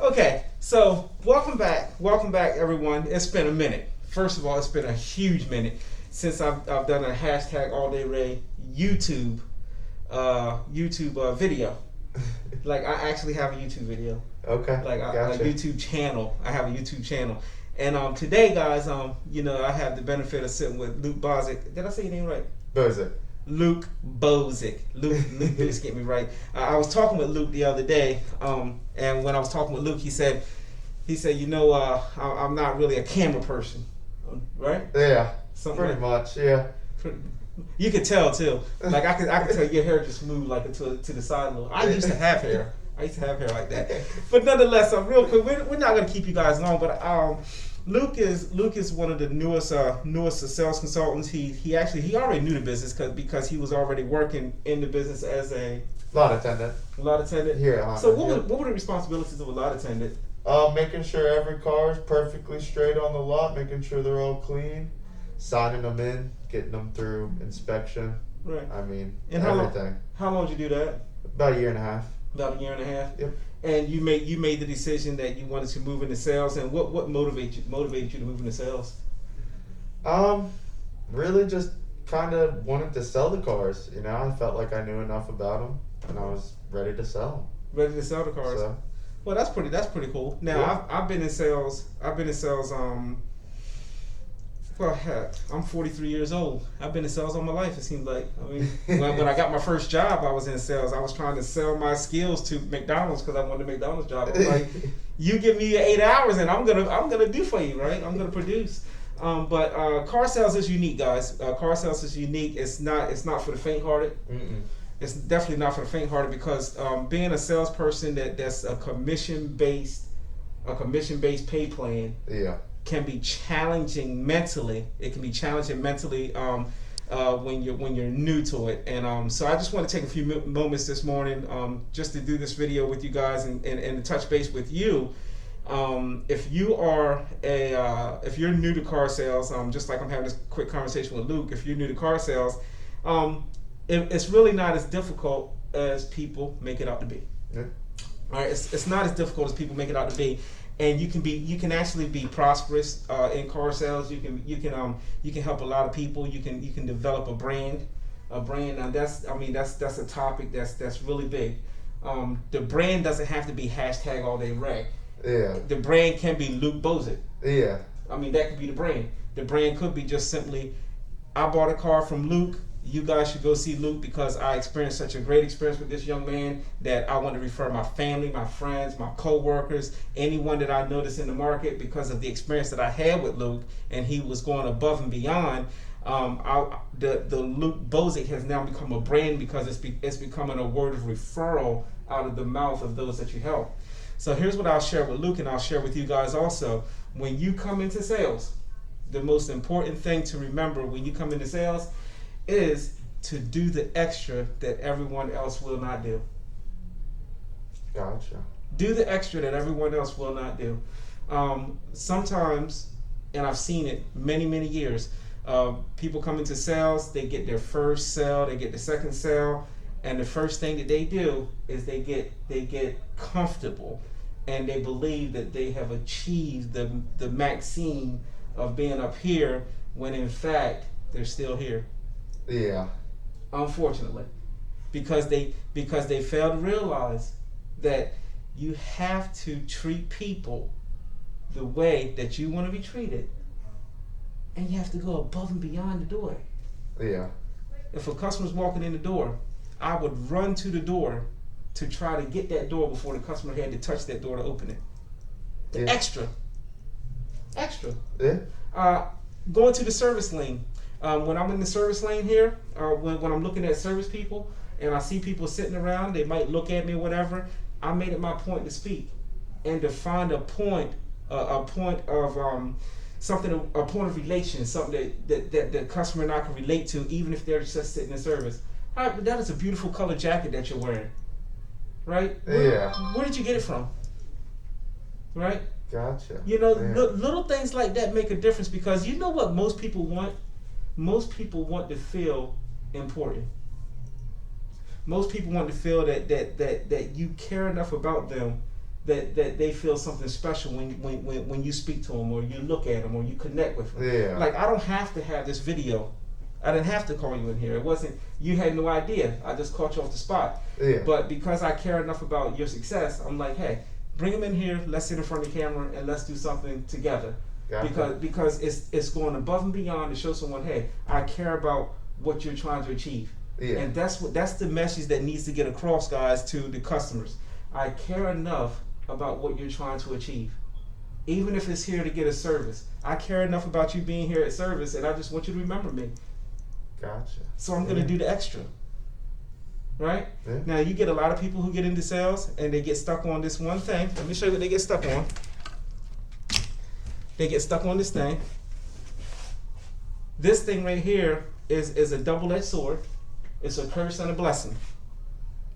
Okay, so welcome back, everyone. It's been a minute. First of all, it's been a huge minute since I've done a hashtag All Day Ray YouTube video. Like I actually have a YouTube video. Okay, Like a gotcha. YouTube channel. I have a YouTube channel. And today, guys, I have the benefit of sitting with Luke Bozick. Did I say your name right? Bozick. Luke Bozick. Luke just get me right. I was talking with Luke the other day, and when I was talking with Luke, he said, I'm not really a camera person, right? Yeah, Something pretty like, much. Yeah. You could tell too. Like I could tell your hair just moved like to the side a little. I used to have hair. I used to have hair like that. But nonetheless, real quick, we're not gonna keep you guys long, but Luke is one of the newest sales consultants. He already knew the business because he was already working in the business as a Lot attendant. lot attendant. Here at Honda. So yeah. what were the responsibilities of a lot attendant? Making sure every car is perfectly straight on the lot, making sure they're all clean, signing them in, getting them through inspection. Right. I mean, And everything. how long did you do that? About a year and a half. About a year and a half. Yep. And you made the decision that you wanted to move into sales. And what motivated you to move into sales? Really just kind of wanted to sell the cars. You know, I felt like I knew enough about them, and I was ready to sell them. Ready to sell the cars. So, Well, that's pretty cool. Now, Yeah. I've been in sales. Well, heck, I'm 43 years old. I've been in sales all my life. It seems like. I mean, when I got my first job, I was in sales. I was trying to sell my skills to McDonald's because I wanted a McDonald's job. I was like, you give me 8 hours, and I'm gonna do for you, right? I'm gonna produce. But car sales is unique, guys. Car sales is unique. It's not for the faint-hearted. mm-mm. It's definitely not for the faint-hearted because being a salesperson that's a commission-based pay plan Yeah. can be challenging mentally. It can be challenging mentally when you're new to it. And so I just want to take a few moments this morning just to do this video with you guys and to touch base with you. If you're new to car sales, just like I'm having this quick conversation with Luke, if you're new to car sales, it's really not as difficult as people make it out to be. Yeah. All right, it's not as difficult as people make it out to be, and you can actually be prosperous in car sales. You can help a lot of people. You can develop a brand, and that's a topic that's really big. The brand doesn't have to be hashtag All Day Ray. Yeah. The brand can be Luke Bozick. Yeah. I mean, that could be the brand. The brand could be just simply, I bought a car from Luke. You guys should go see Luke because I experienced such a great experience with this young man that I want to refer my family, my friends, my co-workers, anyone that I noticed in the market because of the experience that I had with Luke, and he was going above and beyond. The Luke Bozick has now become a brand because it's becoming a word of referral out of the mouth of those that you help. So here's what I'll share with Luke, and I'll share with you guys also. When you come into sales, the most important thing to remember when you come into sales is to do the extra that everyone else will not do. Gotcha. Do the extra that everyone else will not do. Sometimes, and I've seen it many years, people come into sales, they get their first sale, they get the second sale, and the first thing that they do is they get comfortable, and they believe that they have achieved the maxime of being up here, when in fact they're still here. Yeah. Unfortunately, because they fail to realize that you have to treat people the way that you want to be treated, and you have to go above and beyond the door. Yeah. If a customer's walking in the door, I would run to the door to try to get that door before the customer had to touch that door to open it. The Yeah. extra. Yeah. Going to the service lane. When I'm in the service lane here, when I'm looking at service people and I see people sitting around, they might look at me or whatever. I made it my point to speak and to find a point of something, a point of relation, something that the customer and I can relate to, even if they're just sitting in service. All right, but that is a beautiful colored jacket that you're wearing, right? Yeah. Where did you get it from? Right? Gotcha. You know, Yeah. little things like that make a difference because you know what most people want? Most people want to feel important. Most people want to feel that you care enough about them that they feel something special when you speak to them or you look at them or you connect with them. Yeah. Like, I don't have to have this video. I didn't have to call you in here. It wasn't, you had no idea. I just caught you off the spot. Yeah. But because I care enough about your success, I'm like, hey, bring them in here. Let's sit in front of the camera and let's do something together. Gotcha. Because it's going above and beyond to show someone, hey, I care about what you're trying to achieve. Yeah. And that's the message that needs to get across, guys, to the customers. I care enough about what you're trying to achieve. Even if it's here to get a service. I care enough about you being here at service, and I just want you to remember me. Gotcha. So I'm going to do the extra. Right? Yeah. Now, you get a lot of people who get into sales, and they get stuck on this one thing. Let me show you what they get stuck on. They get stuck on this thing. This thing right here is a double-edged sword. It's a curse and a blessing.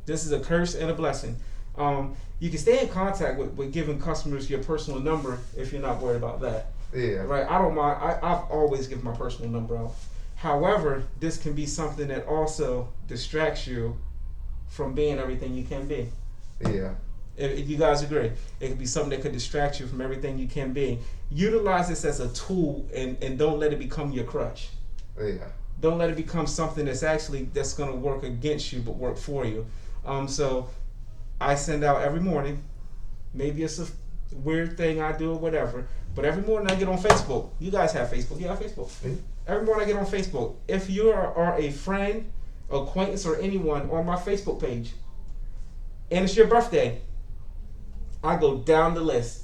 This is a curse and a blessing. You can stay in contact with giving customers your personal number if you're not worried about that. Yeah. Right? I don't mind. I've always given my personal number out. However, this can be something that also distracts you from being everything you can be. Yeah. If you guys agree, it could be something that could distract you from everything you can be. Utilize this as a tool and don't let it become your crutch. Yeah. Don't let it become something that's going to work against you but work for you. So I send out every morning. Maybe it's a weird thing I do or whatever, but every morning I get on Facebook. You guys have Facebook. You have Facebook. Mm-hmm. Every morning I get on Facebook. If you are a friend, acquaintance, or anyone on my Facebook page, and it's your birthday, I go down the list.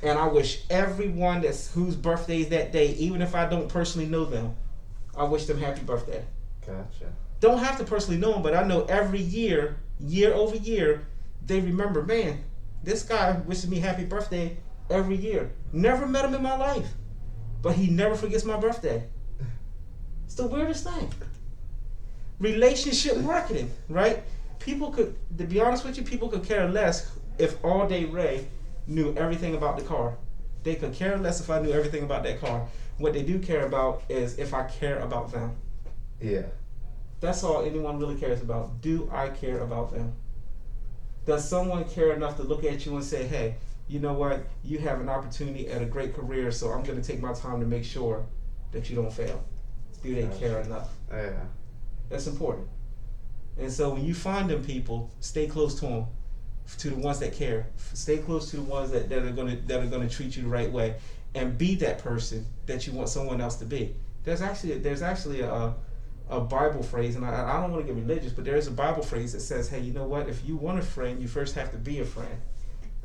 And I wish everyone whose birthday is that day, even if I don't personally know them, I wish them happy birthday. Gotcha. Don't have to personally know them, but I know every year over year, they remember, man, this guy wishes me happy birthday every year. Never met him in my life, but he never forgets my birthday. It's the weirdest thing. Relationship marketing, right? People could, to be honest with you, people could care less if All Day Ray knew everything about the car. They could care less if I knew everything about that car. What they do care about is if I care about them. Yeah. That's all anyone really cares about. Do I care about them? Does someone care enough to look at you and say, hey, you know what? You have an opportunity at a great career, so I'm going to take my time to make sure that you don't fail. Do they care enough? Yeah. That's important. And so when you find them people, stay close to them, to the ones that care. Stay close to the ones that are going to treat you the right way, and be that person that you want someone else to be. There's actually a Bible phrase, and I don't want to get religious, but there is a Bible phrase that says, hey, you know what? If you want a friend, you first have to be a friend.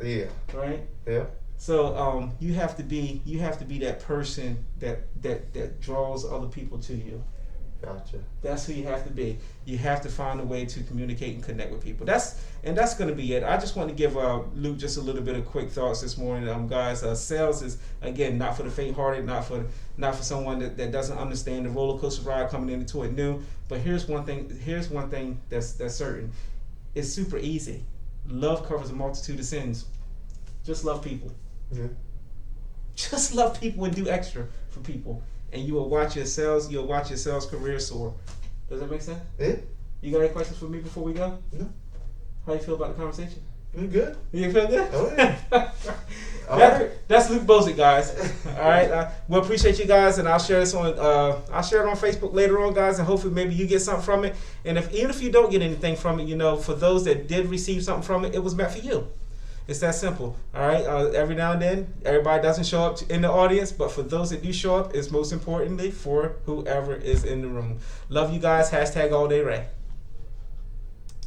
Yeah. Right? Yeah. So you have to be that person that draws other people to you. Gotcha. That's who you have to be. You have to find a way to communicate and connect with people. That's going to be it. I just want to give Luke just a little bit of quick thoughts this morning, guys. Sales is, again, not for the faint-hearted, not for someone that doesn't understand the roller coaster ride coming into it new. But here's one thing that's certain. It's super easy. Love covers a multitude of sins. Just love people. Yeah. Just love people and do extra for people. And you will watch your sales career soar. Does that make sense? Yeah. You got any questions for me before we go? No. How you feel about the conversation? You good? You feel good? Oh yeah. That's Luke Bozick, guys. All right. We appreciate you guys, and I'll share this on I'll share it on Facebook later on, guys, and hopefully maybe you get something from it. And even if you don't get anything from it, for those that did receive something from it, it was meant for you. It's that simple. All right. Every now and then, everybody doesn't show up in the audience, but for those that do show up, it's most importantly for whoever is in the room. Love you guys. #AllDayRay.